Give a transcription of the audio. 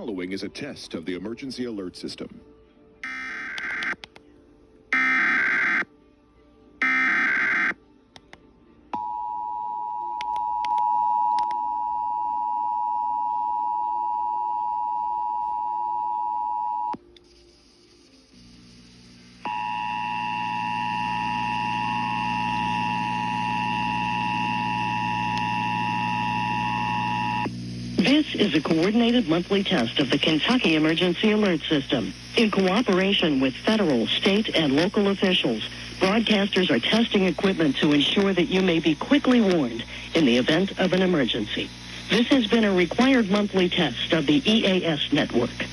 following is a test of the emergency alert system. This is a coordinated monthly test of the Kentucky Emergency Alert System. In cooperation with federal, state, and local officials, broadcasters are testing equipment to ensure that you may be quickly warned in the event of an emergency. This has been a required monthly test of the EAS network.